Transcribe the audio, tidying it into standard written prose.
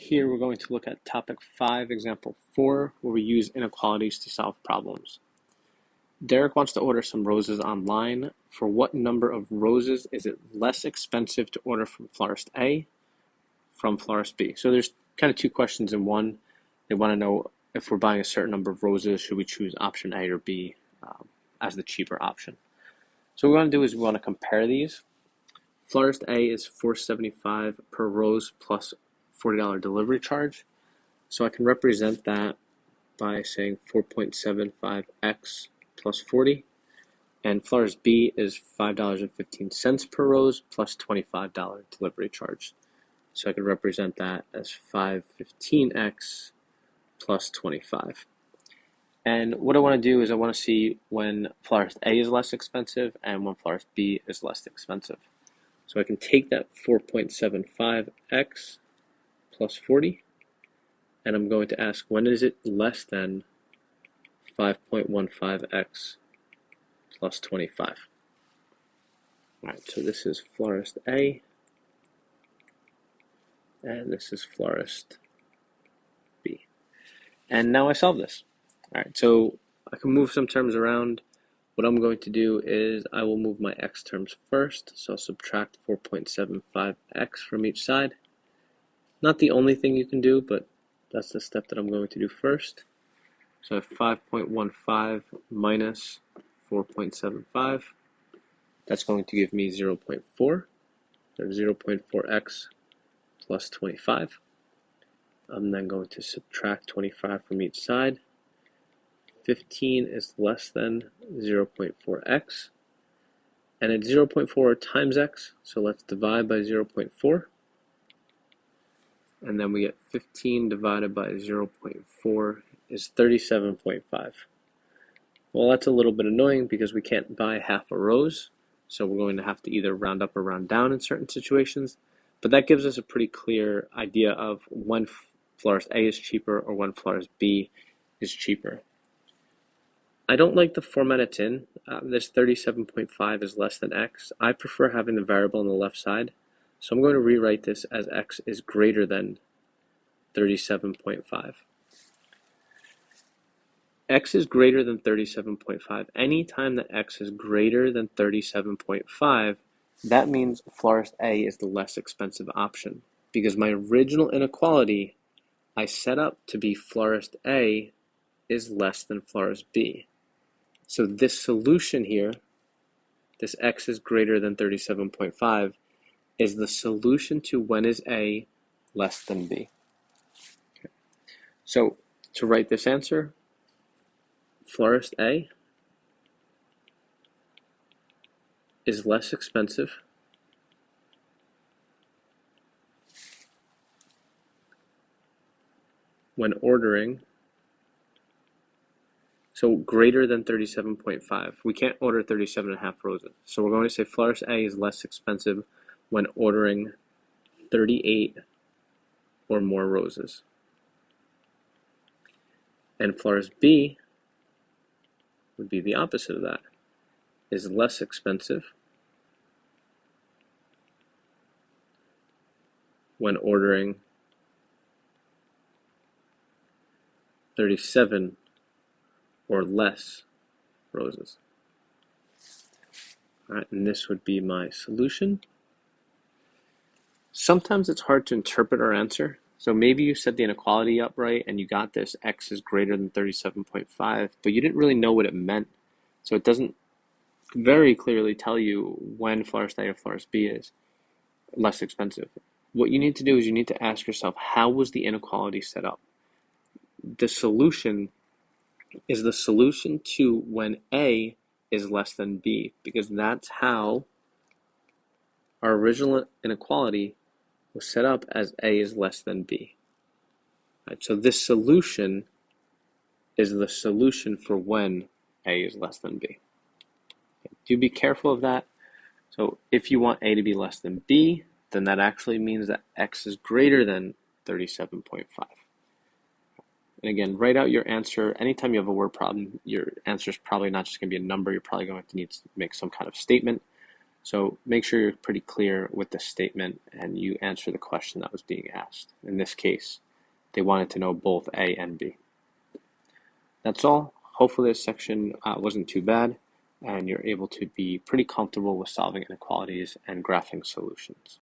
here we're going to look at topic 5, example 4, where we use inequalities to solve problems. Derek wants to order some roses online. For what number of roses is it less expensive to order from florist A from florist B? So there's kind of two questions in one. They want to know if we're buying a certain number of roses, should we choose option A or B as the cheaper option? So what we want to do is we want to compare these. Florist A is $4.75 per rose plus $40 delivery charge. So I can represent that by saying 4.75x plus 40. And florist B is $5.15 per rose plus $25 delivery charge. So I could represent that as 515x plus 25. And what I want to do is I want to see when florist A is less expensive and when florist B is less expensive. So I can take that 4.75x plus 40, and I'm going to ask when is it less than 5.15x plus 25. All right, so this is florist A, and this is florist B. And now I solve this. All right, so I can move some terms around. What I'm going to do is I will move my x terms first, so I'll subtract 4.75x from each side. Not the only thing you can do, but that's the step that I'm going to do first. So I have 5.15 minus 4.75. That's going to give me 0.4. So 0.4x plus 25. I'm then going to subtract 25 from each side. 15 is less than 0.4x. And it's 0.4 times x, so let's divide by 0.4. And then we get 15 divided by 0.4 is 37.5. Well, that's a little bit annoying because we can't buy half a rose, so we're going to have to either round up or round down in certain situations. But that gives us a pretty clear idea of when florist A is cheaper or when florist B is cheaper. I don't like the format it's in. This 37.5 is less than x. I prefer having the variable on the left side. So I'm going to rewrite this as x is greater than 37.5. X is greater than 37.5. Anytime that x is greater than 37.5, that means florist A is the less expensive option. Because my original inequality I set up to be florist A is less than florist B. So this solution here, this x is greater than 37.5, is the solution to when is A less than B. Okay. So to write this answer, florist A is less expensive when ordering, so greater than 37.5. We can't order 37.5 roses. So we're going to say florist A is less expensive when ordering 38 or more roses. And florist B would be the opposite of that, is less expensive when ordering 37 or less roses. All right, and this would be my solution. Sometimes it's hard to interpret our answer. So maybe you set the inequality up right and you got this x is greater than 37.5, but you didn't really know what it meant. So it doesn't very clearly tell you when florist A or florist B is less expensive. What you need to do is you need to ask yourself, how was the inequality set up? The solution is the solution to when A is less than B, because that's how our original inequality was set up, as A is less than B. Right, so this solution is the solution for when A is less than B. Okay, do be careful of that. So if you want A to be less than B, then that actually means that x is greater than 37.5. And again, write out your answer. Anytime you have a word problem, your answer is probably not just going to be a number. You're probably going to need to make some kind of statement. So make sure you're pretty clear with the statement and you answer the question that was being asked. In this case, they wanted to know both A and B. That's all. Hopefully this section wasn't too bad and you're able to be pretty comfortable with solving inequalities and graphing solutions.